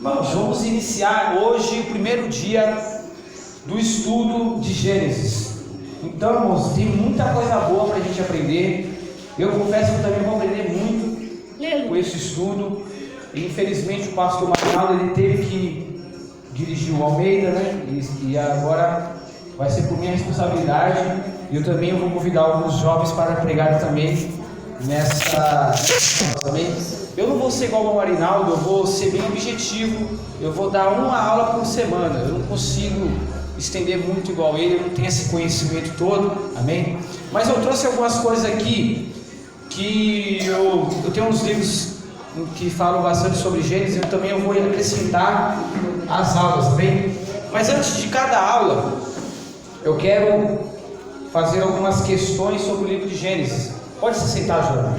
Irmãos, vamos iniciar hoje o primeiro dia do estudo de Gênesis. Então, irmãos, tem muita coisa boa para a gente aprender. Eu confesso que eu também vou aprender muito com esse estudo. E, infelizmente, o pastor Marinaldo, ele teve que dirigir o Almeida, né? E agora vai ser por minha responsabilidade. E eu também vou convidar alguns jovens para pregar também nessa também. Eu não vou ser igual ao Marinaldo, eu vou ser bem objetivo. Eu vou dar uma aula por semana. Eu não consigo estender muito igual ele, eu não tenho esse conhecimento todo, amém? Mas eu trouxe algumas coisas aqui que eu tenho uns livros que falam bastante sobre Gênesis. Eu também vou acrescentar as aulas, amém? Mas antes de cada aula, eu quero fazer algumas questões sobre o livro de Gênesis. Pode se sentar, João.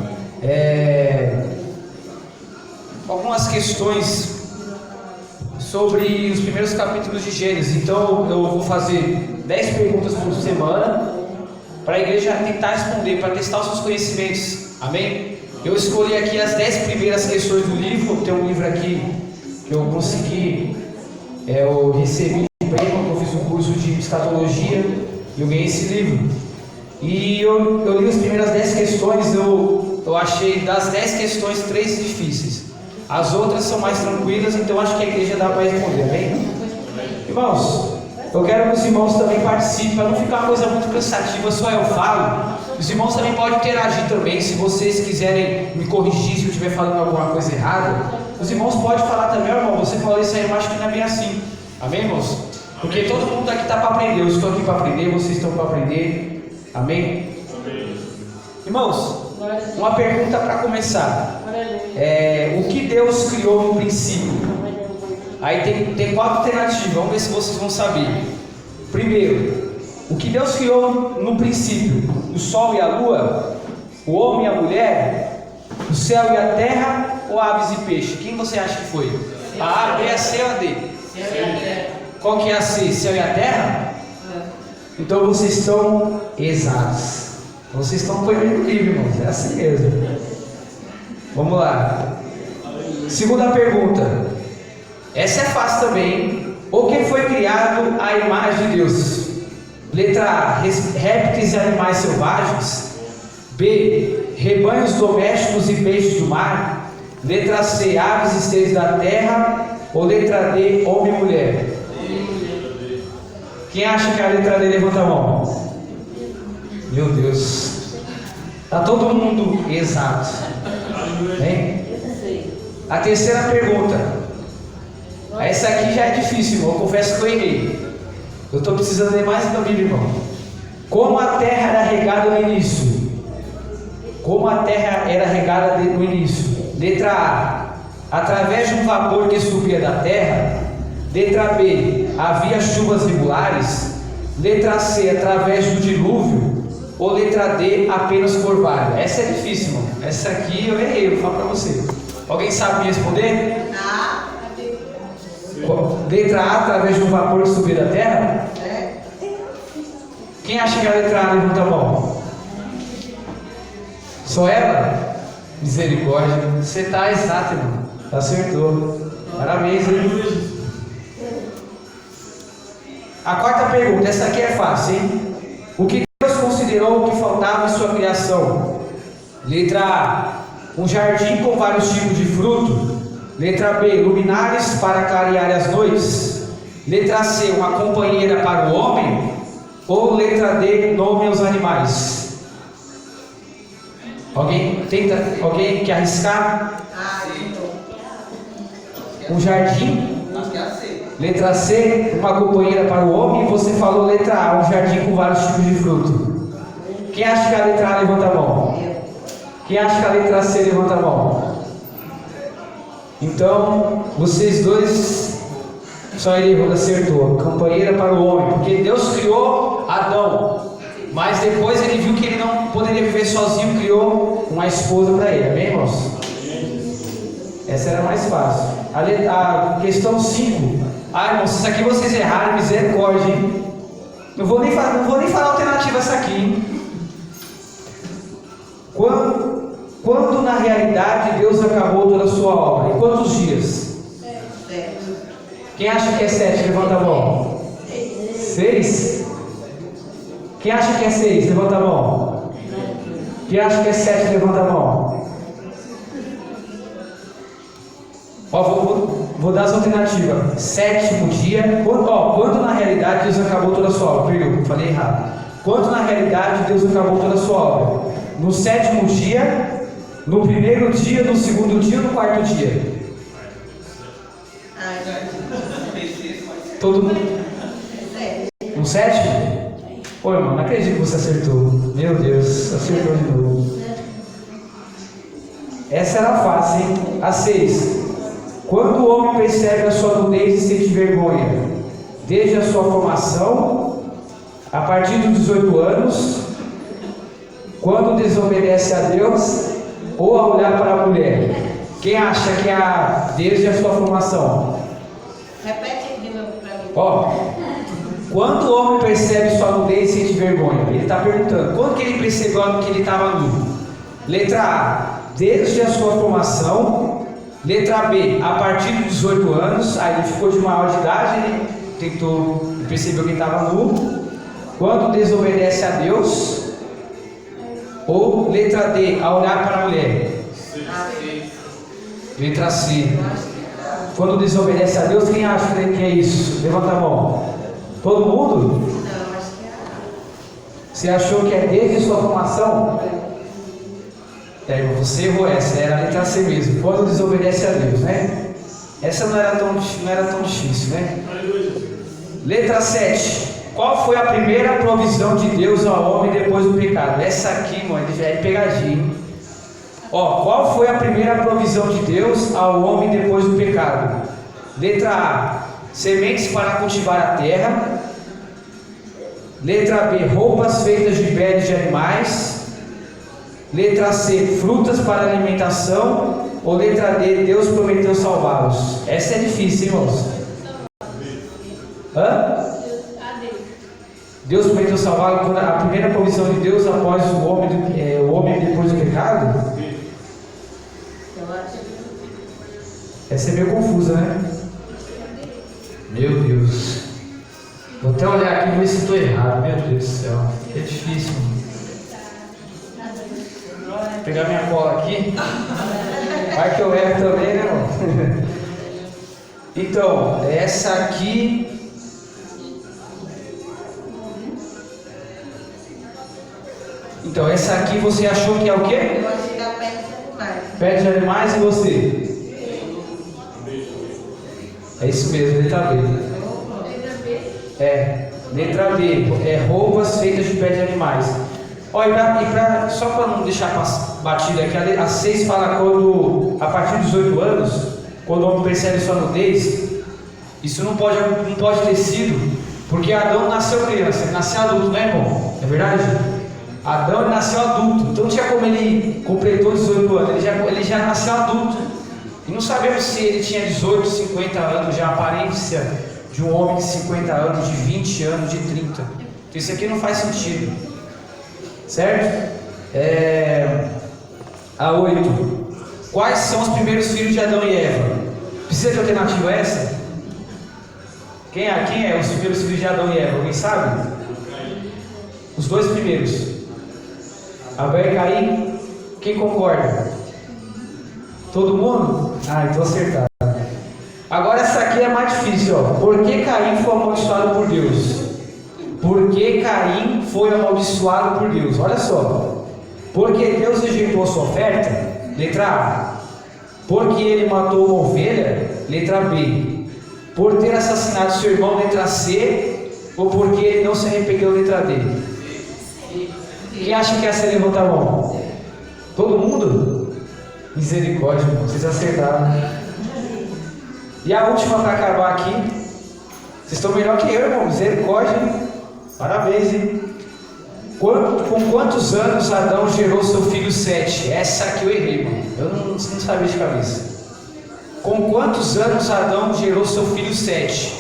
Algumas questões sobre os primeiros capítulos de Gênesis. Então eu vou fazer 10 perguntas por semana para a igreja tentar responder, para testar os seus conhecimentos, amém? Eu escolhi aqui as 10 primeiras questões do livro. Tem um livro aqui que eu consegui, eu recebi de prêmio, eu fiz um curso de escatologia e eu ganhei esse livro. E eu li as primeiras 10 questões. Eu achei das 10 questões 3 difíceis. As outras são mais tranquilas, então acho que a igreja dá para responder, amém? Irmãos, eu quero que os irmãos também participem, para não ficar uma coisa muito cansativa, só eu falo. Os irmãos também podem interagir também, se vocês quiserem me corrigir se eu estiver falando alguma coisa errada. Os irmãos podem falar também, irmão, você falou isso aí, eu acho que não é bem assim, amém, irmãos? Porque todo mundo aqui está para aprender, eu estou aqui para aprender, vocês estão para aprender, amém? Irmãos, uma pergunta para começar. O que Deus criou no princípio? Aí tem 4 alternativas, vamos ver se vocês vão saber. Primeiro, o que Deus criou no princípio? O sol e a lua? O homem e a mulher? O céu e a terra? Ou aves e peixe? Quem você acha que foi? A A, B, a C ou a D? Céu e a terra. Qual que é a C? Céu e a terra? Então vocês estão exatos. Vocês estão correndo livre, irmãos. É assim mesmo. Vamos lá. Segunda pergunta. Essa é fácil também. O que foi criado à imagem de Deus? Letra A, répteis e animais selvagens. B, rebanhos domésticos e peixes do mar. Letra C, aves e estrelas da terra. Ou letra D, homem e mulher? Quem acha que é a letra D, levanta a mão. Meu Deus. Está todo mundo exato. Bem? A terceira pergunta. Essa aqui já é difícil, irmão. Eu confesso que eu errei. Eu estou precisando ler mais da Bíblia, irmão. Como a terra era regada no início? Como a terra era regada no início? Letra A, através de um vapor que subia da terra. Letra B, havia chuvas regulares. Letra C, através do dilúvio. Ou letra D, apenas orvalho? Essa é difícil, irmão. Essa aqui eu errei, eu vou falar para você. Alguém sabe me responder? Letra A, através de um vapor que subia da terra? Quem acha que é a letra A, levanta a mão. Só ela? Misericórdia. Você está exato, irmão. Acertou. Parabéns, hein? A quarta pergunta. Essa aqui é fácil, hein? O que Deus considerou que faltava em sua criação? Letra A, um jardim com vários tipos de fruto. Letra B, luminares para clarear as noites. Letra C, uma companheira para o homem. Ou letra D, nome aos animais? Alguém quer arriscar? Um jardim? Letra C, uma companheira para o homem. E você falou letra A, um jardim com vários tipos de fruto. Quem acha que a letra A, levanta a mão. Quem acha que a letra C, levanta a mão. Então, vocês dois, só ele acertou. Companheira para o homem. Porque Deus criou Adão, mas depois ele viu que ele não poderia viver sozinho, criou uma esposa para ele. Amém, irmãos? Essa era mais fácil. A questão 5. Irmãos, isso aqui vocês erraram, misericórdia, hein? Não vou nem falar alternativa essa aqui, hein? Quando na realidade Deus acabou toda a sua obra? Em quantos dias? 7. Quem acha que é 7? Levanta a mão. 6? Quem acha que é 6? Levanta a mão. Quem acha que é 7? Levanta a mão. Ó, vou dar as alternativas. Sétimo dia. Quando na realidade Deus acabou toda a sua obra? Perdão, falei errado. Quando na realidade Deus acabou toda a sua obra? No sétimo dia, no primeiro dia, no segundo dia ou no quarto dia? Todo mundo? No sétimo? Ô irmão, não acredito que você acertou. Meu Deus, acertou de novo. Essa era fácil, hein? A 6. Quando o homem percebe a sua nudez e sente vergonha, desde a sua formação, a partir dos 18 anos, quando desobedece a Deus, ou a olhar para a mulher? Quem acha que é desde a sua formação? Repete de novo para mim. Ó, quando o homem percebe sua nudez e sente vergonha, ele está perguntando, quando que ele percebeu que ele estava nu? Letra A, desde a sua formação. Letra B, a partir dos 18 anos, aí ele ficou de maior de idade, ele percebeu que estava nu. Quando desobedece a Deus. Ou letra D, a olhar para a mulher. Letra C, quando desobedece a Deus. Quem acha que é isso? Levanta a mão. Todo mundo? Não, acho que é. Você achou que é desde sua formação? Você errou essa, era a letra C mesmo. Quando desobedece a Deus, né? Essa não era tão difícil, né? Letra 7. Qual foi a primeira provisão de Deus ao homem depois do pecado? Essa aqui, mano, já é pegadinha, hein? Ó, qual foi a primeira provisão de Deus ao homem depois do pecado? Letra A, sementes para cultivar a terra. Letra B, roupas feitas de peles de animais. Letra C, frutas para alimentação. Ou letra D, Deus prometeu salvá-los. Essa é difícil, hein, irmãos? Hã? Deus prometeu salvá-los quando a primeira provisão de Deus após o homem depois do pecado? Essa é meio confusa, né? Meu Deus. Vou até olhar aqui e ver se estou errado. Meu Deus do céu. É difícil. Vou pegar minha cola aqui. Vai que eu erro também, né, irmão? Então, essa aqui. Então, essa aqui você achou que é o quê? Eu achei que era pele de animais. Pele de animais, e você? É isso mesmo, letra B. Letra B. Roupas feitas de pele de animais. Olha, só para não deixar batida aqui, a 6 fala quando, a partir dos 18 anos, quando o homem percebe sua nudez. Isso não pode ter sido, porque Adão nasceu criança, ele nasceu adulto, não é, irmão? É verdade? Adão nasceu adulto, então não tinha como ele completou 18 anos, ele já nasceu adulto. E não sabemos se ele tinha 18, 50 anos, já a aparência de um homem de 50 anos, de 20 anos, de 30. Então isso aqui não faz sentido. Certo? A 8. Quais são os primeiros filhos de Adão e Eva? Precisa de alternativa essa? Quem é os primeiros filhos de Adão e Eva? Alguém sabe? Os dois primeiros. Abel e Caim. Quem concorda? Todo mundo? Então acertado. Agora essa aqui é mais difícil, ó. Por que Caim foi amaldiçoado por Deus? Por que Caim foi amaldiçoado por Deus? Olha só. Porque Deus rejeitou a sua oferta? Letra A. Porque ele matou uma ovelha? Letra B. Por ter assassinado seu irmão? Letra C. Ou porque ele não se arrependeu? Letra D. Quem acha que essa levanta a mão? Todo mundo? Misericórdia, irmão. Vocês acertaram. E a última para acabar aqui. Vocês estão melhor que eu, irmão. Misericórdia. Parabéns, hein? Com quantos anos Adão gerou seu filho Sete? Essa aqui eu errei, irmão. Eu não sabia de cabeça. Com quantos anos Adão gerou seu filho Sete?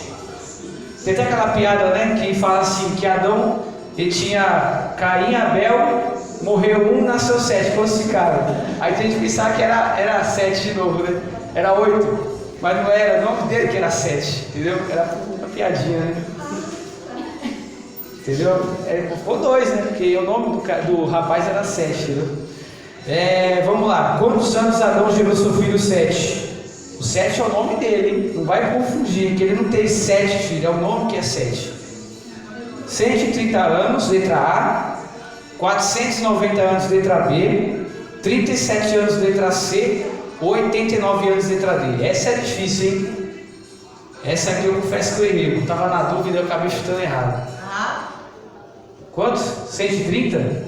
Tem até aquela piada, né? Que fala assim, que Adão, ele tinha Caim, Abel, morreu um, nasceu Sete. Fosse esse cara. Aí tem que pensar que era 7 de novo, né? Era 8. Mas não era o nome dele que era Sete, entendeu? Era uma piadinha, né? Entendeu? Ficou 2, né? Porque o nome do rapaz era Sete, entendeu? Vamos lá. Quantos anos Adão gerou seu filho Sete? O Sete é o nome dele, hein? Não vai confundir, que ele não tem 7 filhos, é o nome que é Sete. 130 anos, letra A. 490 anos, letra B. 37 anos, letra C. 89 anos, letra D. Essa é difícil, hein? Essa aqui eu confesso que eu errei. Eu estava na dúvida e eu acabei chutando errado. Quantos? 130?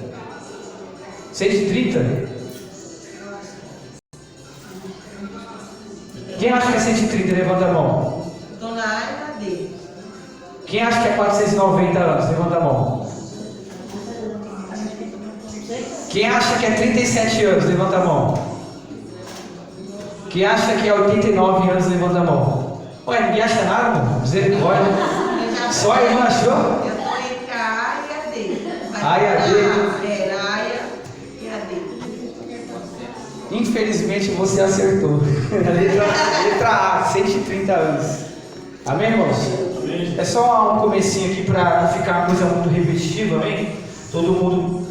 130? Quem acha que é 130? Levanta a mão. Dona A e na D. Quem acha que é 490 anos? Levanta a mão. Quem acha que é 37 anos? Levanta a mão. Quem acha que é 89 anos? Levanta a mão. Ué, ninguém acha nada, mano? Misericórdia. Só a irmã achou? Eu estou entre a A e a D. A e a D. A e a D. Infelizmente você acertou. Letra A, 130 anos. Amém, irmãos? É só um comecinho aqui para não ficar uma coisa muito repetitiva, amém? Todo mundo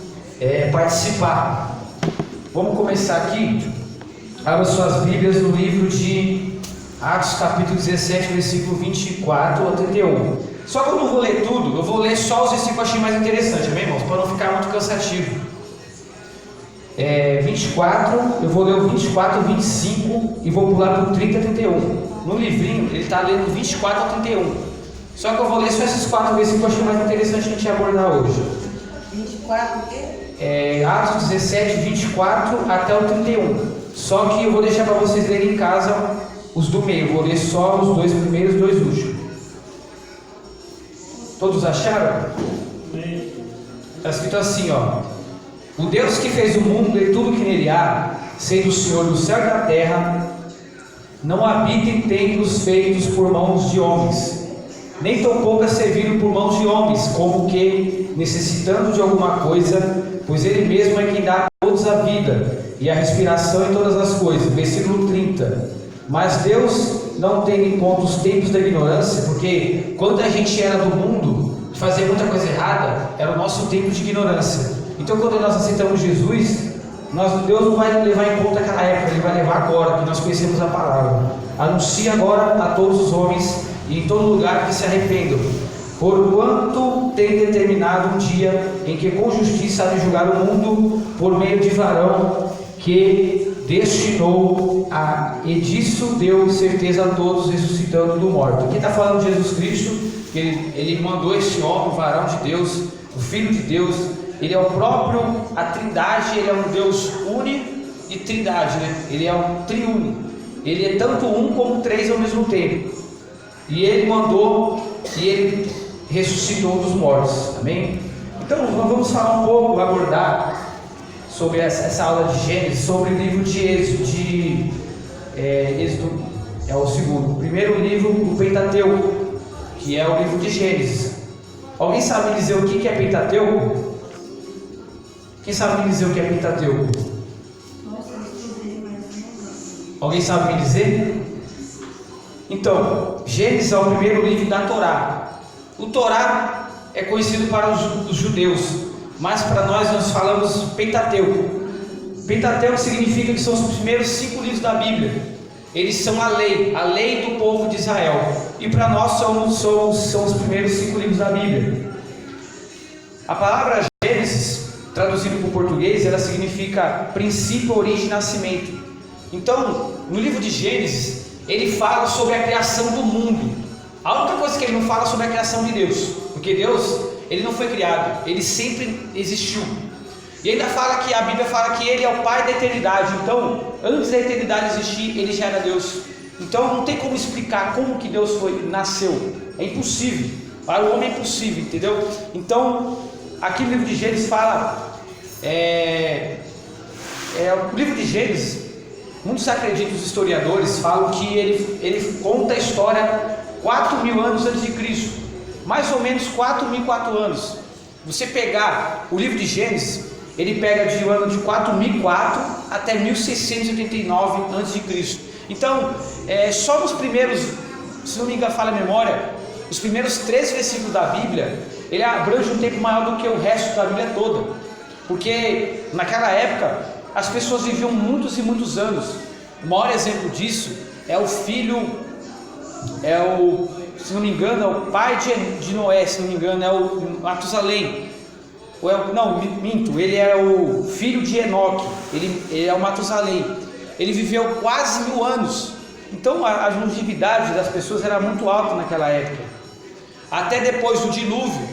participar. Vamos começar aqui. Abra suas Bíblias no livro de Atos, capítulo 17, versículo 24 a 31. Só que eu não vou ler tudo, eu vou ler só os versículos que eu achei mais interessantes, amém, irmãos? Para não ficar muito cansativo. 24, eu vou ler o 24, 25 e vou pular para o 30 a 31. No livrinho, ele está lendo 24 a 31. Só que eu vou ler só esses 4 versículos que eu achei mais interessante a gente abordar hoje. 24 o quê? Atos 17, 24 até o 31. Só que eu vou deixar para vocês lerem em casa os do meio. Eu vou ler só os 2 primeiros e 2 últimos. Todos acharam? Está escrito assim, ó. O Deus que fez o mundo e tudo que nele há, sendo o Senhor do céu e da terra, não habita em templos feitos por mãos de homens, nem tampouco é servido por mãos de homens, como que necessitando de alguma coisa, pois Ele mesmo é quem dá a todos a vida e a respiração em todas as coisas. Versículo 30. Mas Deus não tem em conta os tempos da ignorância, porque quando a gente era do mundo, de fazer muita coisa errada, era o nosso tempo de ignorância. Então quando nós aceitamos Jesus, Deus não vai levar em conta aquela época, Ele vai levar agora, que nós conhecemos a palavra. Anuncia agora a todos os homens e em todo lugar que se arrependam, porquanto tem determinado um dia em que com justiça há de julgar o mundo por meio de varão que destinou e disso deu certeza a todos, ressuscitando do morto. Aqui está falando de Jesus Cristo, que ele mandou esse homem, o varão de Deus, o Filho de Deus. Ele é o próprio, a Trindade. Ele é um Deus uni e Trindade, né? Ele é um triuno. Ele é tanto um como 3 ao mesmo tempo. E ele mandou e ele ressuscitou dos mortos. Amém? Então nós vamos falar um pouco, abordar sobre essa aula de Gênesis, sobre o livro de Êxodo. Êxodo é o segundo. O primeiro livro do Pentateuco, que é o livro de Gênesis. Alguém sabe me dizer o que é Pentateuco? Quem sabe me dizer o que é Pentateuco? Alguém sabe me dizer? Então, Gênesis é o primeiro livro da Torá. O Torá é conhecido para os judeus, mas para nós falamos Pentateuco. Pentateuco significa que são os primeiros 5 livros da Bíblia. Eles são a lei do povo de Israel. E para nós são os primeiros 5 livros da Bíblia. A palavra Gênesis, traduzido para o português, ela significa princípio, origem e nascimento. Então, no livro de Gênesis, ele fala sobre a criação do mundo. A única coisa que ele não fala é sobre a criação de Deus, porque Deus, ele não foi criado, ele sempre existiu. E ainda fala que a Bíblia fala que ele é o Pai da eternidade. Então, antes da eternidade existir, ele já era Deus. Então, não tem como explicar como que Deus nasceu. É impossível. Para o homem é impossível, entendeu? Então, aqui no livro de Gênesis fala, o livro de Gênesis, muitos acreditam, os historiadores falam que ele conta a história 4.000 anos antes de Cristo, mais ou menos 4.004 anos. Você pegar o livro de Gênesis, ele pega de ano de 4.004 até 1689 antes de Cristo. Então, só nos primeiros, se não me engano, falha a memória, os primeiros 13 versículos da Bíblia, ele abrange um tempo maior do que o resto da Bíblia toda, porque naquela época as pessoas viviam muitos e muitos anos. O maior exemplo disso é o filho, se não me engano, é o pai de Noé, se não me engano, é o Matusalém. Ele é o filho de Enoque, ele é o Matusalém. Ele viveu quase 1000 anos. Então a longevidade das pessoas era muito alta naquela época. Até depois do dilúvio,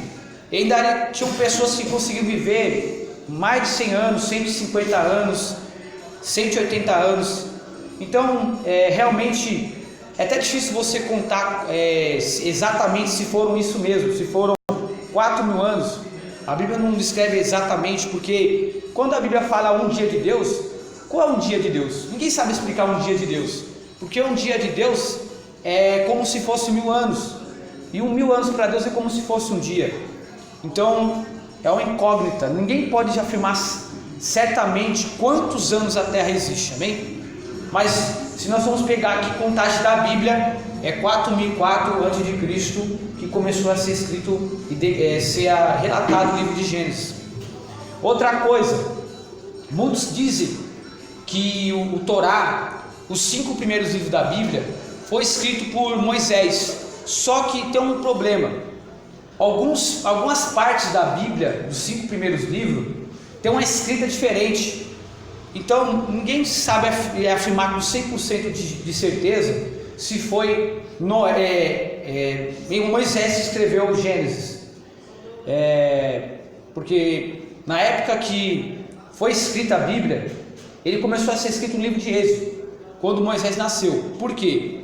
ainda tinham pessoas que conseguiam viver mais de 100 anos, 150 anos, 180 anos. Então realmente é até difícil você contar exatamente se foram isso mesmo, se foram 4.000 anos. A Bíblia não descreve exatamente, porque quando a Bíblia fala um dia de Deus, qual é um dia de Deus? Ninguém sabe explicar um dia de Deus, porque um dia de Deus é como se fosse 1000 anos, e 1000 anos para Deus é como se fosse um dia. Então é uma incógnita, ninguém pode afirmar certamente quantos anos a Terra existe, amém? Mas se nós vamos pegar aqui contagem da Bíblia, é 4004 a.C. que começou a ser escrito e ser relatado o livro de Gênesis. Outra coisa, muitos dizem que o Torá, os 5 primeiros livros da Bíblia, foi escrito por Moisés. Só que tem um problema. Algumas partes da Bíblia, dos 5 primeiros livros, tem uma escrita diferente. Então ninguém sabe afirmar com 100% de certeza se foi Moisés que escreveu o Gênesis, porque na época que foi escrita a Bíblia, ele começou a ser escrito no livro de Êxodo, quando Moisés nasceu. Por quê?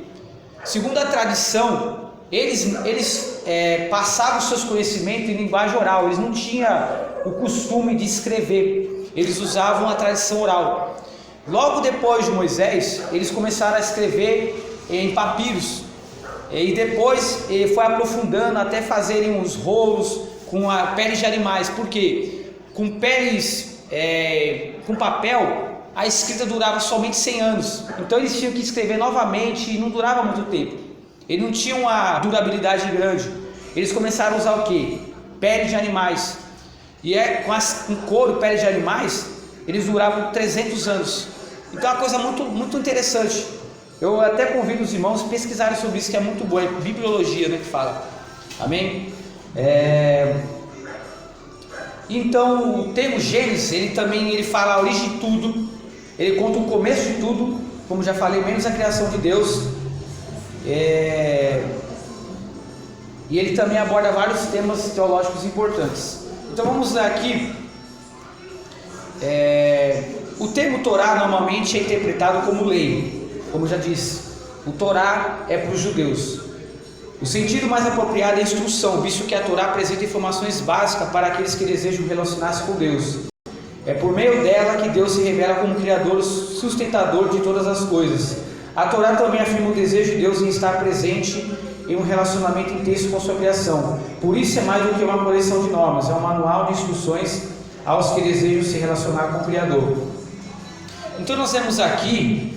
Segundo a tradição, eles passavam os seus conhecimentos em linguagem oral, eles não tinham o costume de escrever, eles usavam a tradição oral. Logo depois de Moisés, eles começaram a escrever em papiros, e depois foi aprofundando até fazerem os rolos com peles de animais, porque com peles, com papel, a escrita durava somente 100 anos, então eles tinham que escrever novamente e não durava muito tempo, eles não tinham uma durabilidade grande. Eles começaram a usar o que? Pele de animais, e com couro, pele de animais, eles duravam 300 anos. Então é uma coisa muito, muito interessante. Eu até convido os irmãos a pesquisarem sobre isso, que é muito bom, é bibliologia, né, que fala. Amém? Então o termo Gênesis, ele fala a origem de tudo, ele conta o começo de tudo, como já falei, menos a criação de Deus. E ele também aborda vários temas teológicos importantes. Então vamos lá aqui. O termo Torá normalmente é interpretado como lei. Como já disse, o Torá é para os judeus. O sentido mais apropriado é instrução, visto que a Torá apresenta informações básicas para aqueles que desejam relacionar-se com Deus. É por meio dela que Deus se revela como Criador, sustentador de todas as coisas. A Torá também afirma o desejo de Deus em estar presente em um relacionamento intenso com a sua criação. Por isso é mais do que uma coleção de normas, é um manual de instruções aos que desejam se relacionar com o Criador. Então nós vemos aqui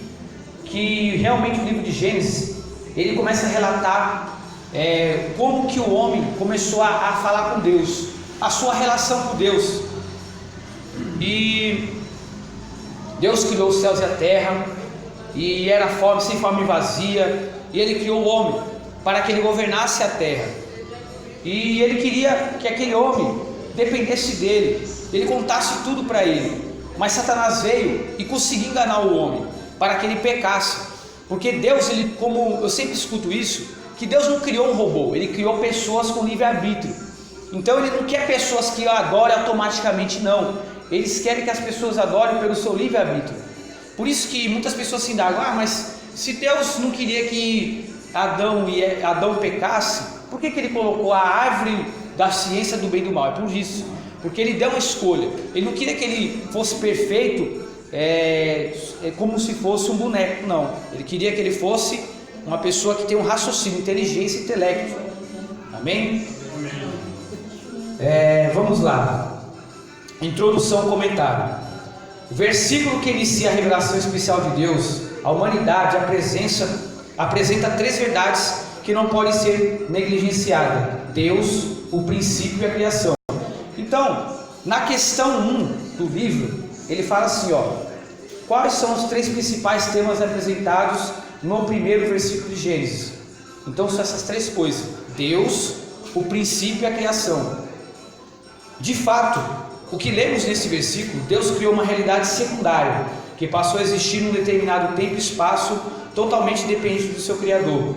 que realmente o livro de Gênesis, ele começa a relatar como que o homem começou a falar com Deus, a sua relação com Deus. E Deus criou os céus e a terra, e era sem forma e vazia, e ele criou o homem para que ele governasse a terra, e ele queria que aquele homem dependesse dele, ele contasse tudo para ele. Mas Satanás veio e conseguiu enganar o homem para que ele pecasse, porque Deus, como eu sempre escuto isso, que Deus não criou um robô, ele criou pessoas com livre-arbítrio. Então ele não quer pessoas que adorem automaticamente, não, eles querem que as pessoas adorem pelo seu livre-arbítrio. Por isso que muitas pessoas se indagam, mas se Deus não queria que Adão pecasse, por que ele colocou a árvore da ciência do bem e do mal? É por isso, porque ele deu uma escolha. Ele não queria que ele fosse perfeito, como se fosse um boneco, não. Ele queria que ele fosse uma pessoa que tem um raciocínio, inteligência e intelecto. Amém? Vamos lá. Introdução, comentário. O versículo que inicia a revelação especial de Deus a humanidade apresenta três verdades que não podem ser negligenciadas: Deus, o princípio e a criação. Então, na questão 1 do livro, ele fala assim, quais são os três principais temas apresentados no primeiro versículo de Gênesis? Então são essas três coisas: Deus, o princípio e a criação. De fato, o que lemos nesse versículo, Deus criou uma realidade secundária, que passou a existir num determinado tempo e espaço, totalmente dependente do seu Criador.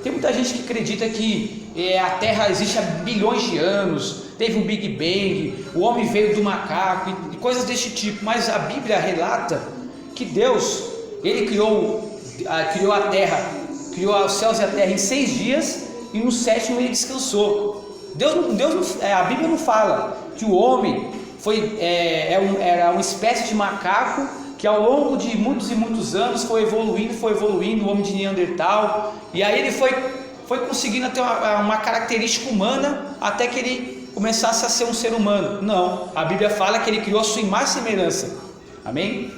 Tem muita gente que acredita que a Terra existe há bilhões de anos, teve um Big Bang, o homem veio do macaco e coisas desse tipo, mas a Bíblia relata que Deus, ele criou a Terra, criou os céus e a terra em 6 dias e no 7º ele descansou. A Bíblia não fala que o homem era uma espécie de macaco que ao longo de muitos e muitos anos foi evoluindo, o homem de Neandertal, e aí ele foi conseguindo ter uma característica humana até que ele começasse a ser um ser humano. Não, a Bíblia fala que ele criou a sua imagem e semelhança. Amém?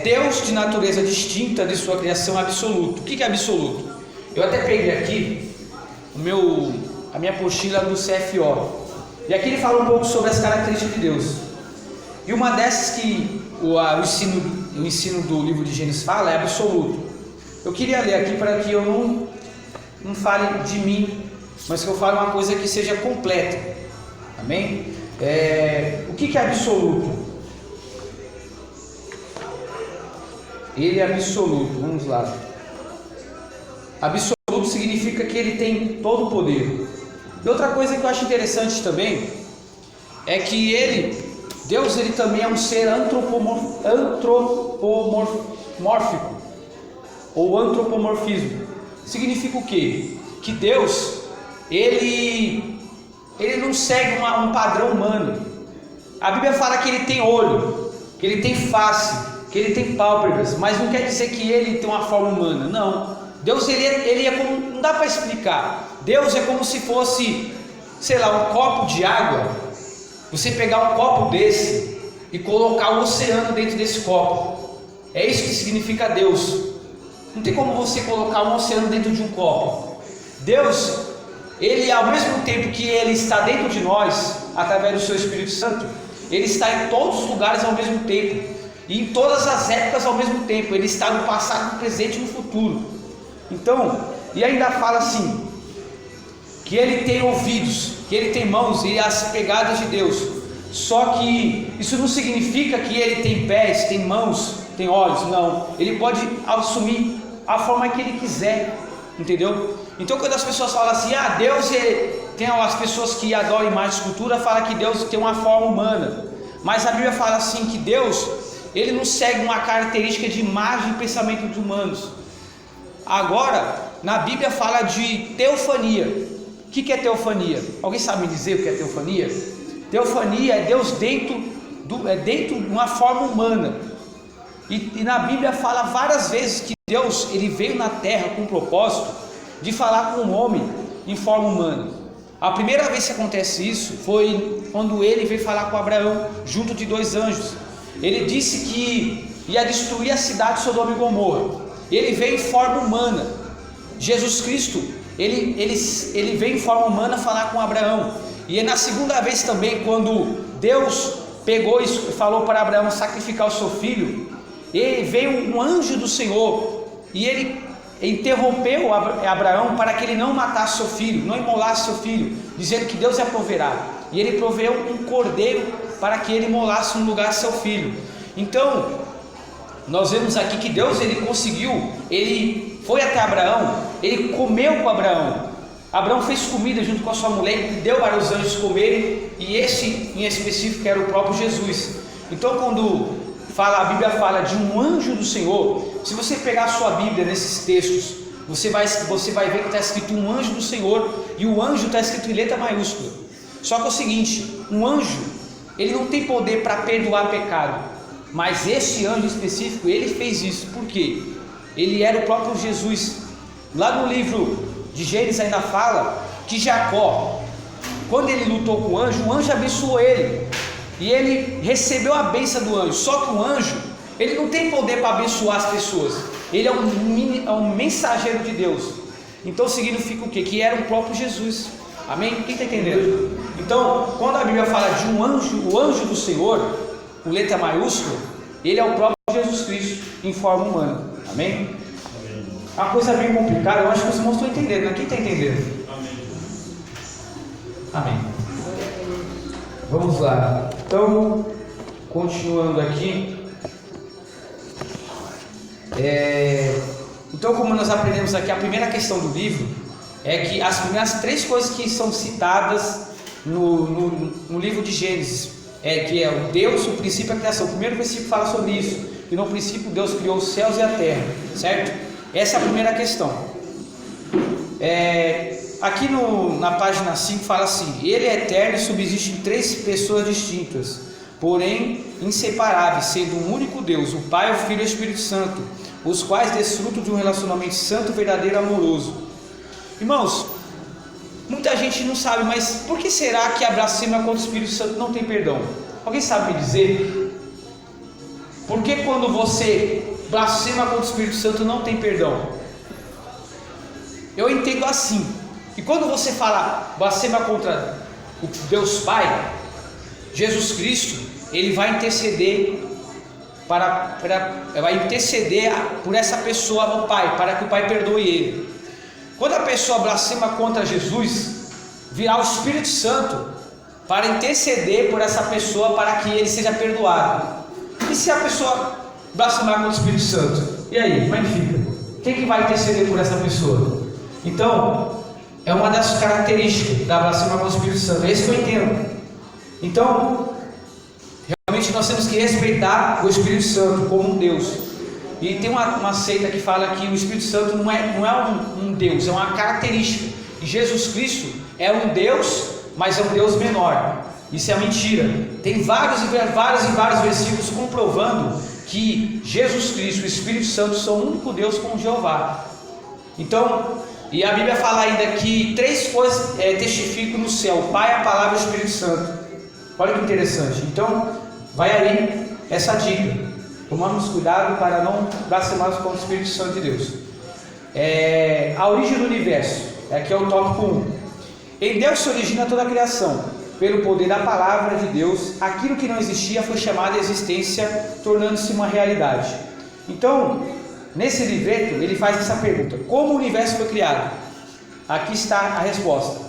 Deus, de natureza distinta de sua criação, absoluto. O que é absoluto? Eu até peguei aqui a minha apostila do CFO, e aqui ele fala um pouco sobre as características de Deus, e uma dessas que o ensino do livro de Gênesis fala é absoluto. Eu queria ler aqui para que eu não fale de mim, mas que eu fale uma coisa que seja completa. Amém? O que é absoluto? Ele é absoluto. Vamos lá. Absoluto significa que ele tem todo o poder. E outra coisa que eu acho interessante também é que Deus, ele também é um ser antropomórfico ou antropomorfismo. Significa o quê? Que Deus, ele não segue um padrão humano. A Bíblia fala que ele tem olho, que ele tem face, que ele tem pálpebras, mas não quer dizer que ele tem uma forma humana. Não. Deus, ele é como, não dá para explicar. Deus é como se fosse, sei lá, um copo de água. Você pegar um copo desse e colocar o oceano dentro desse copo. É isso que significa Deus. Não tem como você colocar um oceano dentro de um copo. Deus, ele, ao mesmo tempo que ele está dentro de nós, através do seu Espírito Santo, ele está em todos os lugares ao mesmo tempo, e em todas as épocas ao mesmo tempo. Ele está no passado, no presente e no futuro. Então, e ainda fala assim, que ele tem ouvidos, que ele tem mãos e as pegadas de Deus. Só que isso não significa que ele tem pés, tem mãos, tem olhos. Não, ele pode assumir a forma que ele quiser, entendeu? Então, quando as pessoas falam assim, Deus tem as pessoas que adoram imagem e escultura, falam que Deus tem uma forma humana, mas a Bíblia fala assim que Deus, ele não segue uma característica de imagem e pensamento de humanos. Agora, na Bíblia fala de teofania. O que é teofania? Alguém sabe me dizer o que é teofania? Teofania é Deus dentro de uma forma humana. E na Bíblia fala várias vezes que Deus, ele veio na terra com o propósito de falar com o homem em forma humana. A primeira vez que acontece isso foi quando ele veio falar com Abraão junto de 2 anjos. Ele disse que ia destruir a cidade de Sodoma e Gomorra. Ele veio em forma humana. Jesus Cristo, ele veio em forma humana falar com Abraão. E na segunda vez também, quando Deus pegou e falou para Abraão sacrificar o seu filho, veio um anjo do Senhor e ele interrompeu Abraão para que ele não matasse seu filho, não imolasse seu filho, dizendo que Deus ia proverá. E ele proveu um cordeiro para que ele imolasse no lugar de seu filho. Então, nós vemos aqui que Deus, ele foi até Abraão, ele comeu com Abraão. Abraão fez comida junto com a sua mulher e deu para os anjos comerem, e esse em específico era o próprio Jesus. Então, quando a Bíblia fala de um anjo do Senhor, se você pegar a sua Bíblia nesses textos, você vai ver que está escrito um anjo do Senhor, e o anjo está escrito em letra maiúscula. Só que é o seguinte, um anjo, ele não tem poder para perdoar pecado, mas esse anjo específico, ele fez isso. Por quê? Ele era o próprio Jesus. Lá no livro de Gênesis ainda fala que Jacó, quando ele lutou com o anjo abençoou ele, e ele recebeu a bênção do anjo. Só que o anjo, Ele não tem poder para abençoar as pessoas. Ele é um mensageiro de Deus. Então significa o quê? Que era o próprio Jesus. Amém? Quem está entendendo? Então, quando a Bíblia fala de um anjo, o anjo do Senhor, com letra maiúscula, ele é o próprio Jesus Cristo em forma humana. Amém? Uma coisa bem complicada, eu acho que os irmãos estão entendendo, né? Quem está entendendo? Amém. Vamos lá. Então, continuando aqui. Então, como nós aprendemos aqui, a primeira questão do livro é que as primeiras 3 coisas que são citadas no livro de Gênesis que é o Deus, o princípio e a criação. O primeiro versículo fala sobre isso, que no princípio Deus criou os céus e a terra, certo? Essa é a primeira questão. Aqui na página 5 fala assim: Ele é eterno e subsiste em 3 pessoas distintas, porém inseparáveis, sendo um único Deus, o Pai, o Filho e o Espírito Santo, os quais desfrutam de um relacionamento santo, verdadeiro e amoroso. Irmãos, muita gente não sabe, mas por que será que a blasfêmia contra o Espírito Santo não tem perdão? Alguém sabe me dizer? Por que quando você blasfema contra o Espírito Santo não tem perdão? Eu entendo assim, que quando você fala blasfema contra o Deus Pai, Jesus Cristo, Ele vai interceder vai interceder por essa pessoa ao Pai, para que o Pai perdoe ele. Quando a pessoa blasfema contra Jesus, virá o Espírito Santo para interceder por essa pessoa para que ele seja perdoado. E se a pessoa blasfemar contra o Espírito Santo? E aí, como é que fica? Quem que vai interceder por essa pessoa? Então, é uma das características da blasfêmia contra o Espírito Santo. É isso que eu entendo. Então, realmente nós temos que respeitar o Espírito Santo como um Deus. E tem uma seita que fala que o Espírito Santo não é um Deus, é uma característica. E Jesus Cristo é um Deus, mas é um Deus menor. Isso é mentira. Tem vários versículos comprovando que Jesus Cristo e o Espírito Santo são um único Deus com Jeová. Então, e a Bíblia fala ainda que 3 coisas testificam no céu: o Pai, a Palavra e o Espírito Santo. Olha que interessante. Então, vai aí essa dica. Tomamos cuidado para não blasfemarmos contra o Espírito Santo de Deus. A origem do universo. Aqui é o tópico 1. Em Deus se origina toda a criação. Pelo poder da palavra de Deus, aquilo que não existia foi chamado à existência, tornando-se uma realidade. Então, nesse livreto, ele faz essa pergunta: como o universo foi criado? Aqui está a resposta.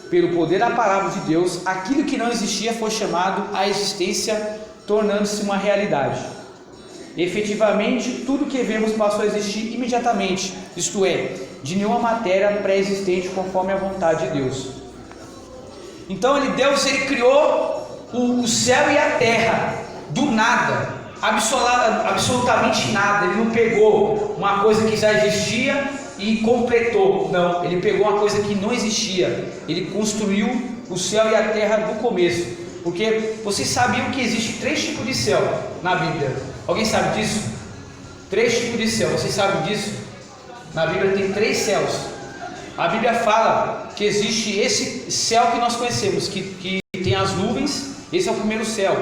Pelo poder da palavra de Deus, aquilo que não existia foi chamado à existência, tornando-se uma realidade. Efetivamente, tudo que vemos passou a existir imediatamente, isto é, de nenhuma matéria pré-existente conforme a vontade de Deus. Então Deus criou o céu e a terra do nada, absolutamente nada. Ele não pegou uma coisa que já existia e completou, não, ele pegou uma coisa que não existia, ele construiu o céu e a terra do começo. Porque vocês sabiam que existe 3 tipos de céu na Bíblia? Alguém sabe disso? 3 tipos de céu, vocês sabem disso? Na Bíblia tem 3 céus. A Bíblia fala que existe esse céu que nós conhecemos, que tem as nuvens. Esse é o primeiro céu.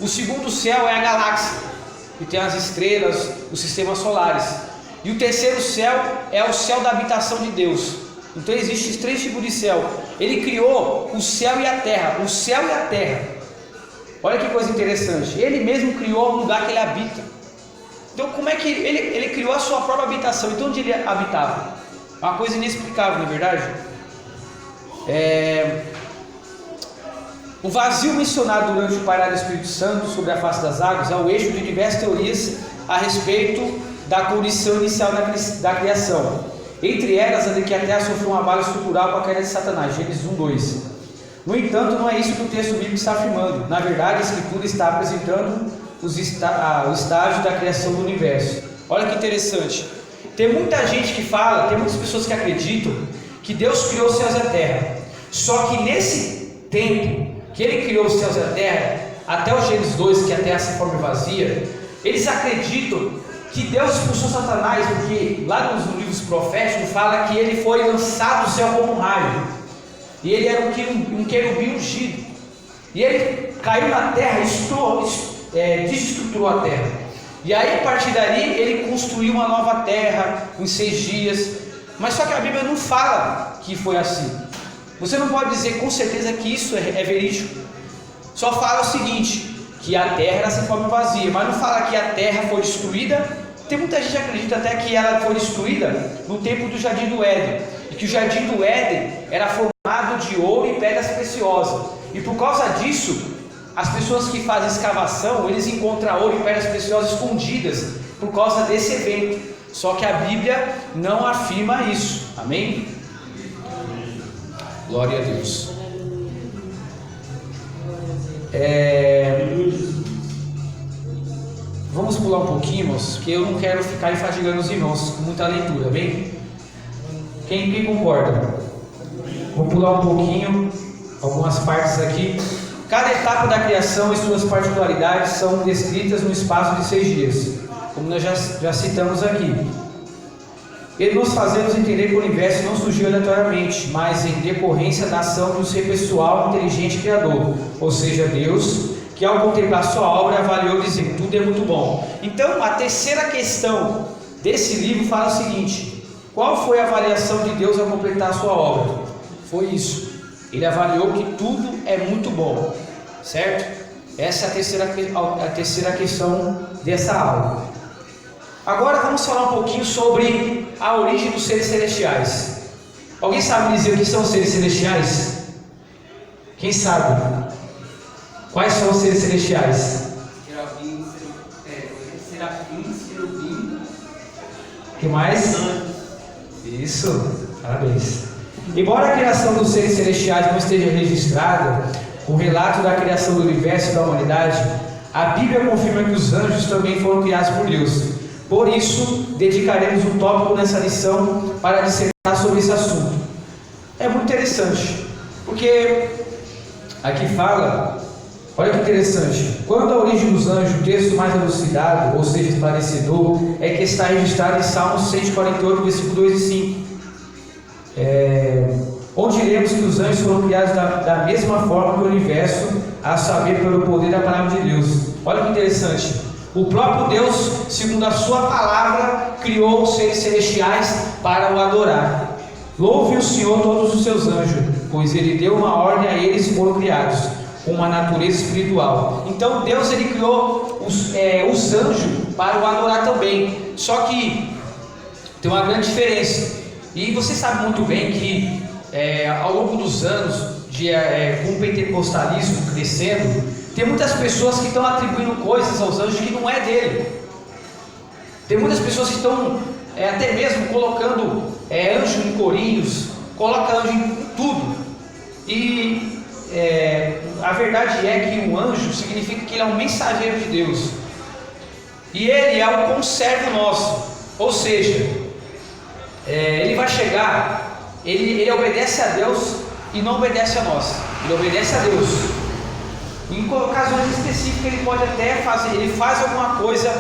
O segundo céu é a galáxia, que tem as estrelas, os sistemas solares. E o terceiro céu é o céu da habitação de Deus. Então existem 3 tipos de céu. Ele criou o céu e a terra. O céu e a terra. Olha que coisa interessante. Ele mesmo criou o lugar que ele habita. Então como é que ele criou a sua própria habitação? Então onde ele habitava? Uma coisa inexplicável, não é verdade? O vazio mencionado durante o pairado do Espírito Santo sobre a face das águas é o eixo de diversas teorias a respeito da condição inicial da criação. Entre elas, a de que a terra sofreu um abalo estrutural com a queda de Satanás, Gênesis 1:2. No entanto, não é isso que o texto bíblico está afirmando. Na verdade, a Escritura está apresentando o estágio da criação do universo. Olha que interessante. Tem muita gente que fala, tem muitas pessoas que acreditam que Deus criou os céus e a terra. Só que nesse tempo que Ele criou os céus e a terra, até o Gênesis 2, que a terra se forma vazia, eles acreditam que Deus expulsou Satanás, porque lá nos livros proféticos fala que ele foi lançado do céu como um raio, e ele era um querubim ungido, e ele caiu na terra e desestruturou a terra. E aí, a partir dali, ele construiu uma nova terra em 6 dias. Mas só que a Bíblia não fala que foi assim. Você não pode dizer com certeza que isso é verídico. Só fala o seguinte, que a terra era sem forma vazia, mas não fala que a terra foi destruída. Tem muita gente que acredita até que ela foi destruída no tempo do Jardim do Éden, e que o Jardim do Éden era formado de ouro e pedras preciosas, e por causa disso, as pessoas que fazem escavação, eles encontram ouro e pedras preciosas escondidas, por causa desse evento. Só que a Bíblia não afirma isso, amém? Glória a Deus. Vamos pular um pouquinho, irmãos, porque eu não quero ficar enfadigando os irmãos com muita leitura, bem? Quem concorda? Vou pular um pouquinho, algumas partes aqui. Cada etapa da criação e suas particularidades são descritas no espaço de 6 dias, como nós já citamos aqui. E nos fazemos entender que o universo não surgiu aleatoriamente, mas em decorrência da ação do ser pessoal, inteligente e criador, ou seja, Deus, que ao contemplar sua obra avaliou dizendo, tudo é muito bom. Então, a terceira questão desse livro fala o seguinte, qual foi a avaliação de Deus ao completar a sua obra? Foi isso, ele avaliou que tudo é muito bom, certo? Essa é a terceira questão dessa aula. Agora vamos falar um pouquinho sobre a origem dos seres celestiais. Alguém sabe dizer o que são os seres celestiais? Quem sabe? Quais são os seres celestiais? Serafim. O que mais? Isso, parabéns. Embora a criação dos seres celestiais não esteja registrada, o relato da criação do universo e da humanidade, a Bíblia confirma que os anjos também foram criados por Deus. Por isso, dedicaremos um tópico nessa lição para dissertar sobre esse assunto. É muito interessante, porque aqui fala, olha que interessante, quanto à origem dos anjos, o texto mais elucidado, ou seja, esclarecedor, é que está registrado em Salmos 148, versículo 2 e 5, onde lemos que os anjos foram criados da mesma forma que o universo, a saber, pelo poder da palavra de Deus. Olha que interessante. O próprio Deus, segundo a sua palavra, criou os seres celestiais para o adorar. Louve o Senhor todos os seus anjos, pois Ele deu uma ordem a eles e foram criados, com uma natureza espiritual. Então Deus ele criou os anjos para o adorar também. Só que tem uma grande diferença. E você sabe muito bem que ao longo dos anos, com o pentecostalismo crescendo, tem muitas pessoas que estão atribuindo coisas aos anjos que não é dele. Tem muitas pessoas que estão até mesmo colocando anjo em corinhos, coloca anjo em tudo. E a verdade é que um anjo significa que ele é um mensageiro de Deus. E ele é o conservo nosso. Ou seja, ele vai chegar, ele obedece a Deus e não obedece a nós. Ele obedece a Deus. Em ocasiões específicas ele pode até fazer, ele faz alguma coisa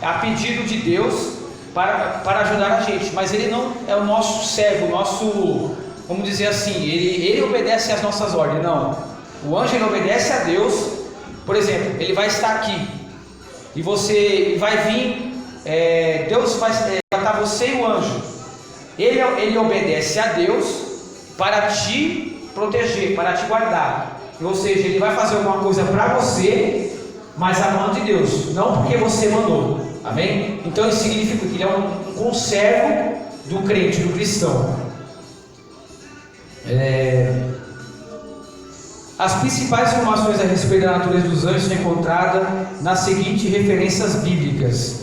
a pedido de Deus para ajudar a gente, mas ele não é o nosso servo, o nosso, vamos dizer assim, ele obedece às nossas ordens, não. O anjo ele obedece a Deus. Por exemplo, ele vai estar aqui e você vai vir, Deus vai estar você e o anjo. Ele obedece a Deus para te proteger, para te guardar. Ou seja, ele vai fazer alguma coisa para você, mas a mão de Deus, não porque você mandou. Amém? Então isso significa que ele é um conservo do crente, do cristão. As principais informações a respeito da natureza dos anjos são encontradas nas seguintes referências bíblicas.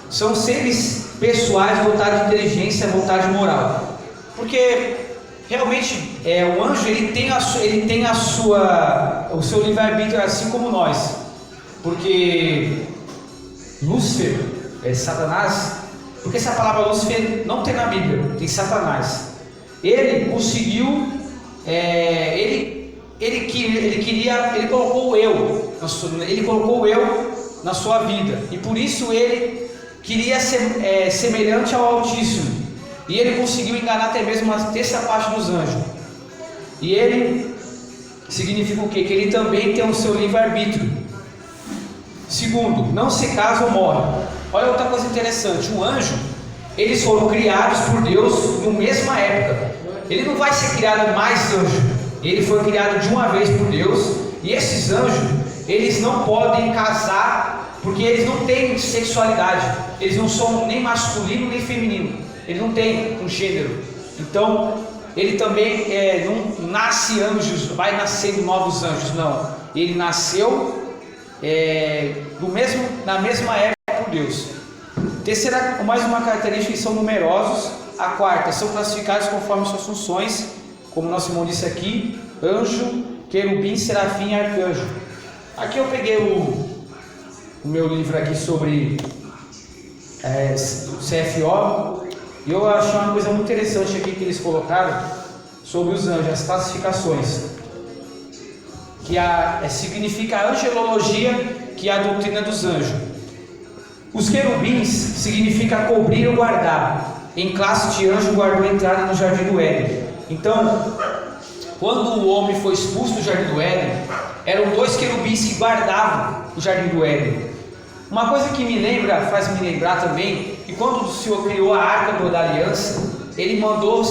São seres pessoais dotados de inteligência, vontade e moral. Porque realmente o anjo ele tem o seu livre-arbítrio assim como nós. Porque Lúcifer, Satanás, porque essa palavra Lúcifer não tem na Bíblia, tem Satanás. Ele conseguiu, ele colocou o eu, ele colocou o eu na sua vida, e por isso ele queria ser semelhante ao Altíssimo, e ele conseguiu enganar até mesmo uma terceira parte dos anjos. E ele significa o quê? Que ele também tem o seu livre-arbítrio. Segundo, não se casa ou morre. Olha outra coisa interessante, o anjo, eles foram criados por Deus na mesma época. Ele não vai ser criado mais anjo, ele foi criado de uma vez por Deus. E esses anjos, eles não podem casar, porque eles não têm sexualidade, eles não são nem masculino nem feminino, ele não tem um gênero. Então ele também não nasce anjos, vai nascendo novos anjos, não, ele nasceu na mesma época por Deus. Terceira, mais uma característica, são numerosos. A quarta, são classificados conforme suas funções, como nosso irmão disse aqui: anjo, querubim, serafim e arcanjo. Aqui eu peguei o meu livro aqui sobre CFO, e eu achei uma coisa muito interessante aqui que eles colocaram sobre os anjos, as classificações, que significa a angelologia, que é a doutrina dos anjos. Os querubins significa cobrir ou guardar. Em classe de anjo guardou a entrada no jardim do Éden. Então, quando o homem foi expulso do jardim do Éden, eram 2 querubins que guardavam o jardim do Éden. Uma coisa que faz me lembrar também, que quando o Senhor criou a Arca da Aliança, Ele mandou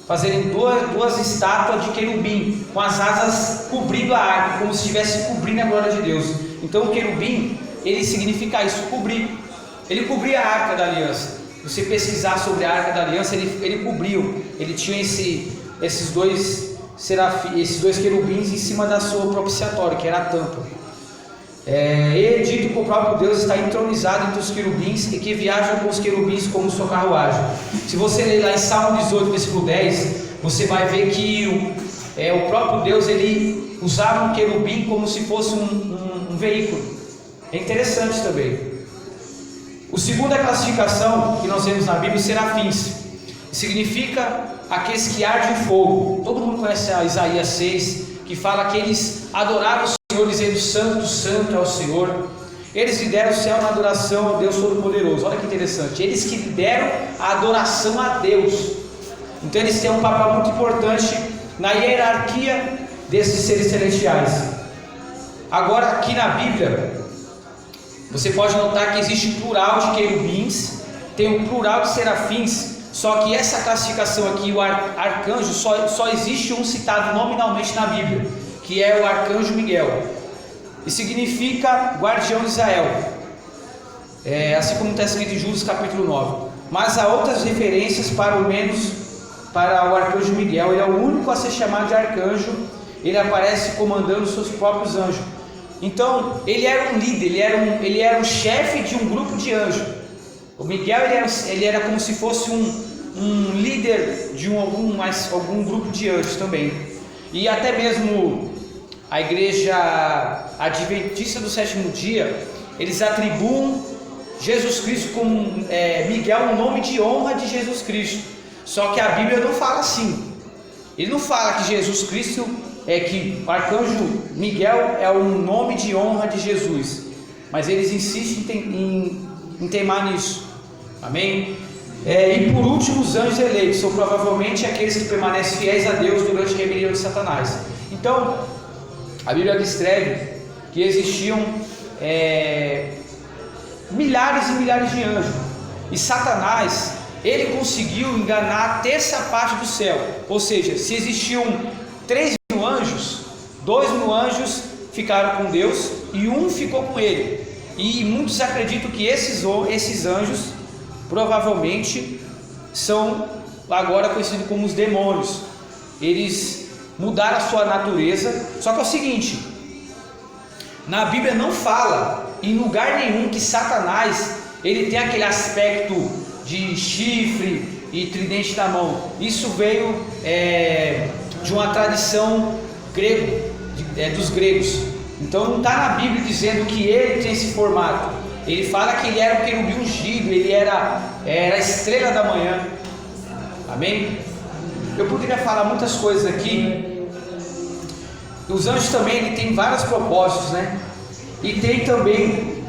fazerem duas estátuas de querubim, com as asas cobrindo a arca, como se estivesse cobrindo a glória de Deus. Então o querubim, ele significa isso, cobrir. Ele cobria a Arca da Aliança. Se você pesquisar sobre a Arca da Aliança, ele cobriu. Ele tinha esses dois querubins em cima da sua propiciatória, que era a tampa. É dito que o próprio Deus está entronizado entre os querubins e que viaja com os querubins como sua carruagem. Se você ler lá em Salmo 18, versículo 10, você vai ver que o próprio Deus, ele usava um querubim como se fosse um veículo. É interessante também. O segundo é a classificação que nós vemos na Bíblia, os serafins. Significa aqueles que ardem fogo. Todo mundo conhece a Isaías 6, que fala que eles adoraram o Senhor, dizendo: santo, santo é o Senhor. Eles lideram o céu na adoração ao Deus Todo-Poderoso. Olha que interessante, eles que lideram a adoração a Deus. Então eles têm um papel muito importante na hierarquia desses seres celestiais. Agora, aqui na Bíblia, você pode notar que existe um plural de querubins, tem um plural de serafins. Só que essa classificação aqui, o arcanjo, só existe um citado nominalmente na Bíblia, que é o arcanjo Miguel, e significa guardião de Israel, assim como está escrito em Judas capítulo 9. Mas há outras referências para o arcanjo Miguel. Ele é o único a ser chamado de arcanjo. Ele aparece comandando os seus próprios anjos. Então ele era um líder, ele era um chefe de um grupo de anjos. O Miguel ele era como se fosse um líder de algum grupo de anjos também. E até mesmo a igreja adventista do sétimo dia, eles atribuem Jesus Cristo como Miguel, um nome de honra de Jesus Cristo. Só que a Bíblia não fala assim. Ele não fala que Jesus Cristo que o arcanjo Miguel é um nome de honra de Jesus, mas eles insistem em teimar nisso. Amém? E por último, os anjos eleitos são provavelmente aqueles que permanecem fiéis a Deus durante a rebelião de Satanás. Então a Bíblia descreve que existiam milhares e milhares de anjos, e Satanás, ele conseguiu enganar a terça parte do céu. Ou seja, se existiam 3.000 anjos, 2.000 anjos ficaram com Deus e um ficou com ele. E muitos acreditam que esses anjos provavelmente são agora conhecidos como os demônios. Eles mudaram a sua natureza. Só que é o seguinte, na Bíblia não fala em lugar nenhum que Satanás ele tem aquele aspecto de chifre e tridente na mão. Isso veio de uma tradição dos gregos. Então não está na Bíblia dizendo que ele tem esse formato. Ele fala que ele era um querubim ungido, ele era a estrela da manhã. Amém? Eu poderia falar muitas coisas aqui. Os anjos também ele tem vários propósitos, né? E tem também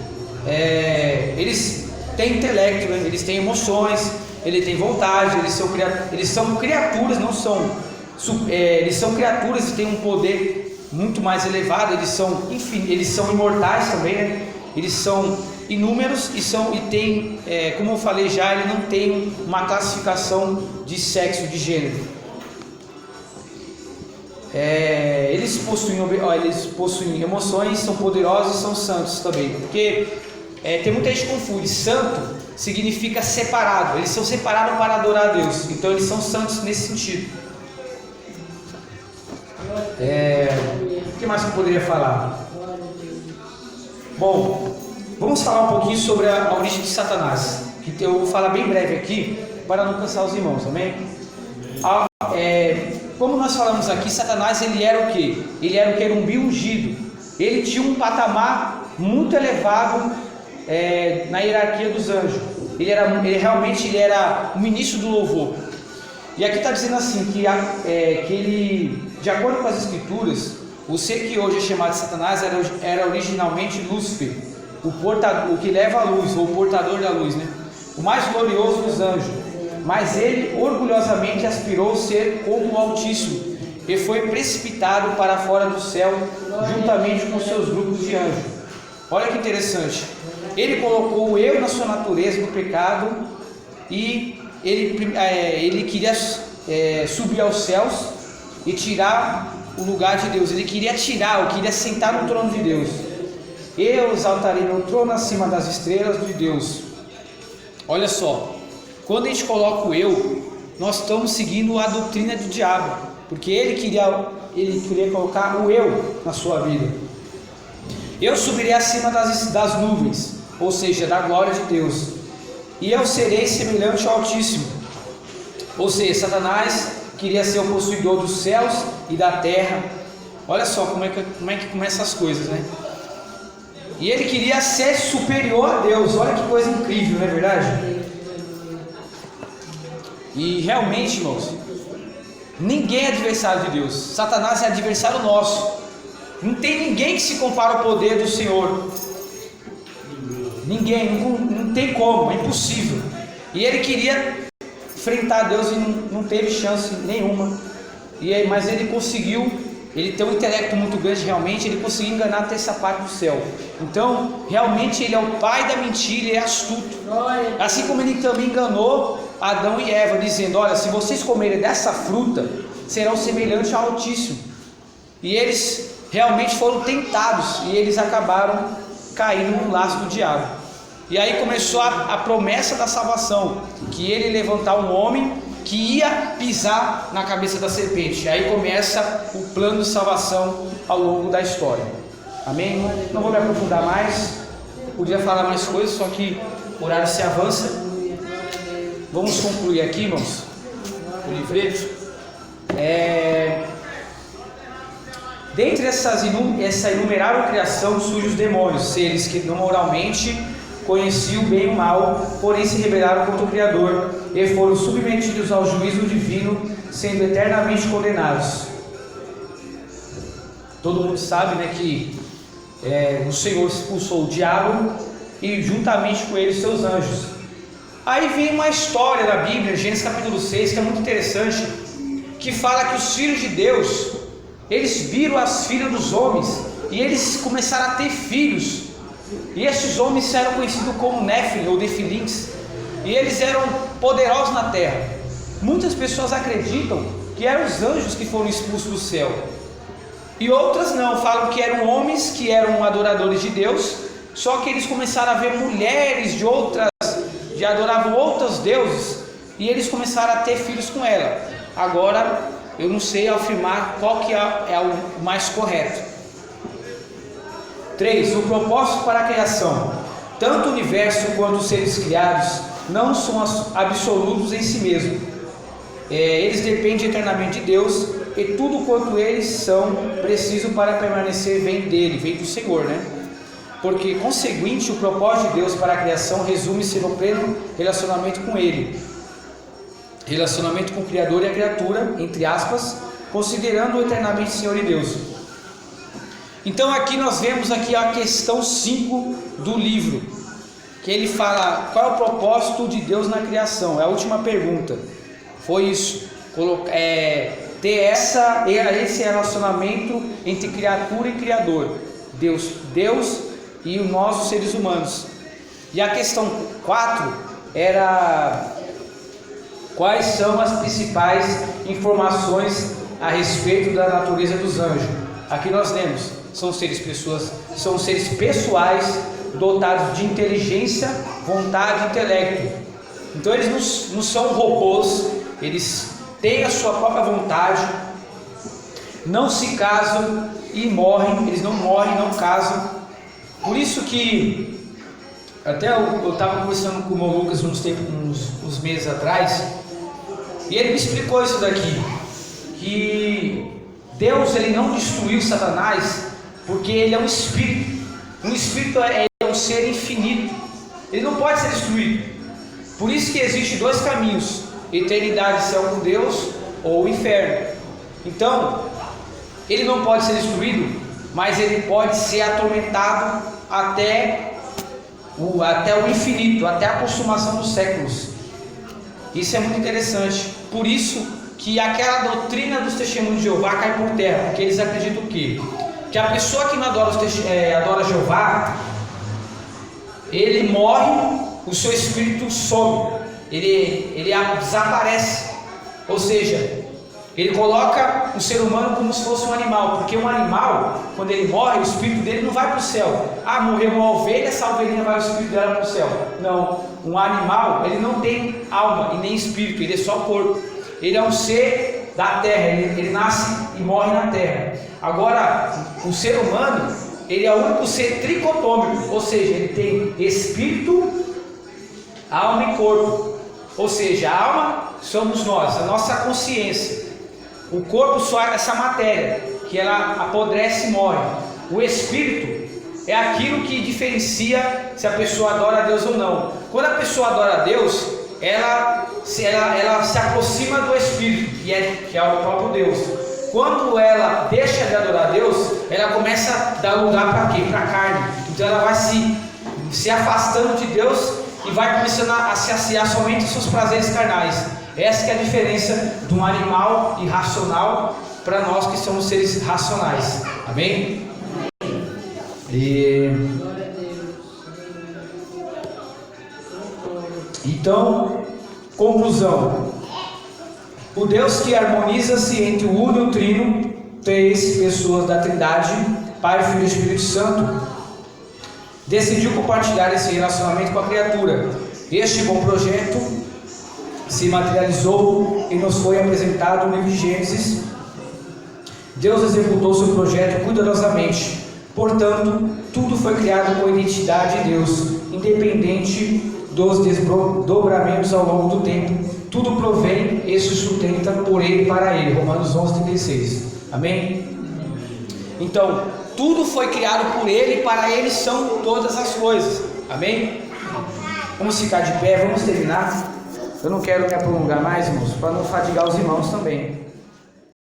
eles têm intelecto, né? Eles têm emoções, eles têm vontade, eles são criaturas, não são eles são criaturas e têm um poder muito mais elevado, eles são imortais também, né? Eles são inúmeros e tem, como eu falei já, ele não tem uma classificação de sexo, de gênero. Eles possuem emoções, são poderosos e são santos também, porque tem muita gente que confunde. Santo significa separado, eles são separados para adorar a Deus, então eles são santos nesse sentido. O que mais que eu poderia falar? Bom, vamos falar um pouquinho sobre a origem de Satanás, que eu vou falar bem breve aqui, para não cansar os irmãos, amém? Como nós falamos aqui, Satanás ele era o quê? Ele era o querubim ungido. Ele tinha um patamar muito elevado na hierarquia dos anjos. Ele realmente era o ministro do louvor. E aqui está dizendo assim, que ele, de acordo com as escrituras, o ser que hoje é chamado de Satanás era originalmente Lúcifer, o que leva a luz, ou o portador da luz, né? O mais glorioso dos anjos. Mas ele orgulhosamente aspirou ser como o Altíssimo e foi precipitado para fora do céu juntamente com seus grupos de anjos. Olha que interessante. Ele colocou o eu na sua natureza do pecado e ele queria subir aos céus e tirar o lugar de Deus. Ele queria sentar no trono de Deus. Eu exaltarei meu trono acima das estrelas de Deus. Olha só. Quando a gente coloca o eu, nós estamos seguindo a doutrina do diabo, porque ele queria colocar o eu na sua vida. Eu subirei acima das nuvens, ou seja, da glória de Deus, e eu serei semelhante ao Altíssimo. Ou seja, Satanás queria ser o possuidor dos céus e da terra. Olha só como é que começam as coisas, né? E ele queria ser superior a Deus. Olha que coisa incrível, não é verdade? E realmente, irmãos, ninguém é adversário de Deus. Satanás é adversário nosso. Não tem ninguém que se compara ao poder do Senhor. Ninguém, não tem como, é impossível. E ele queria enfrentar Deus e não teve chance nenhuma. Mas ele conseguiu, ele tem um intelecto muito grande realmente, ele conseguiu enganar até essa parte do céu. Então, realmente ele é o pai da mentira, ele é astuto. Assim como ele também enganou Adão e Eva, dizendo: olha, se vocês comerem dessa fruta, serão semelhantes ao Altíssimo. E eles realmente foram tentados, e eles acabaram caindo no laço do diabo. E aí começou a promessa da salvação, que ele ia levantar um homem que ia pisar na cabeça da serpente. E aí começa o plano de salvação ao longo da história. Amém? Não vou me aprofundar mais, podia falar mais coisas, só que o horário se avança. Vamos concluir aqui, irmãos, o livreto. Dentre essa inumerável criação surgem os demônios, seres que não moralmente conheciam o bem e o mal, porém se rebelaram contra o Criador e foram submetidos ao juízo divino, sendo eternamente condenados. Todo mundo sabe, né, que o Senhor expulsou o diabo e juntamente com ele seus anjos. Aí vem uma história da Bíblia, Gênesis capítulo 6, que é muito interessante, que fala que os filhos de Deus, eles viram as filhas dos homens, e eles começaram a ter filhos, e esses homens eram conhecidos como Néfilim ou Nefilins, e eles eram poderosos na terra. Muitas pessoas acreditam que eram os anjos que foram expulsos do céu, e outras não, falam que eram homens que eram adoradores de Deus, só que eles começaram a ver mulheres que adoravam outros deuses, e eles começaram a ter filhos com ela. Agora, eu não sei afirmar qual que é o mais correto. 3. O propósito para a criação. Tanto o universo quanto os seres criados não são absolutos em si mesmos. Eles dependem eternamente de Deus, e tudo quanto eles são preciso para permanecer vem dele, vem do Senhor, né? Porque, conseguinte, o propósito de Deus para a criação resume-se no pleno relacionamento com Ele. Relacionamento com o Criador e a criatura, entre aspas, considerando-o eternamente Senhor e Deus. Então aqui nós vemos aqui a questão 5 do livro, que ele fala qual é o propósito de Deus na criação. É a última pergunta. Foi isso. ter esse relacionamento entre criatura e Criador, Deus e nós, os seres humanos. E a questão 4 era: quais são as principais informações a respeito da natureza dos anjos? Aqui nós lemos: são seres pessoais, dotados de inteligência, vontade e intelecto. Então eles não são robôs, eles têm a sua própria vontade, não se casam e morrem, eles não morrem, não casam. Por isso que até eu estava conversando com o irmão Lucas uns meses atrás, e ele me explicou isso daqui, que Deus ele não destruiu Satanás porque ele é um espírito. Um espírito é um ser infinito, ele não pode ser destruído. Por isso que existe dois caminhos: eternidade, céu com Deus, ou o inferno. Então ele não pode ser destruído, mas ele pode ser atormentado até o infinito, até a consumação dos séculos. Isso é muito interessante. Por isso que aquela doutrina dos testemunhos de Jeová cai por terra, porque eles acreditam que a pessoa que não adora Jeová, ele morre, o seu espírito some, ele desaparece. Ou seja, ele coloca o ser humano como se fosse um animal, porque um animal, quando ele morre, o espírito dele não vai para o céu. Morreu uma ovelha, essa ovelhinha vai o espírito dela para o céu. Não, um animal, ele não tem alma e nem espírito, ele é só corpo. Ele é um ser da terra, ele nasce e morre na terra. Agora, o ser humano, ele é o único ser tricotômico, ou seja, ele tem espírito, alma e corpo. Ou seja, a alma somos nós, a nossa consciência. O corpo só é essa matéria, que ela apodrece e morre. O espírito é aquilo que diferencia se a pessoa adora a Deus ou não. Quando a pessoa adora a Deus, ela se aproxima do espírito, que é o próprio Deus. Quando ela deixa de adorar a Deus, ela começa a dar lugar para quê? Para a carne. Então ela vai se afastando de Deus e vai começando a se saciar somente os seus prazeres carnais. Essa que é a diferença de um animal irracional para nós que somos seres racionais. Amém? Então, conclusão: o Deus que harmoniza-se entre o Uno e o Trino, três pessoas da Trindade, Pai, Filho e Espírito Santo, decidiu compartilhar esse relacionamento com a criatura. Este bom projeto se materializou e nos foi apresentado no livro de Gênesis. Deus executou seu projeto cuidadosamente. Portanto, tudo foi criado com a identidade de Deus, independente dos desdobramentos ao longo do tempo. Tudo provém e se sustenta por Ele e para Ele. Romanos 11:36. Amém? Então, tudo foi criado por Ele e para Ele são todas as coisas. Amém? Vamos ficar de pé, vamos terminar. Eu não quero me prolongar mais, irmãos, para não fadigar os irmãos também.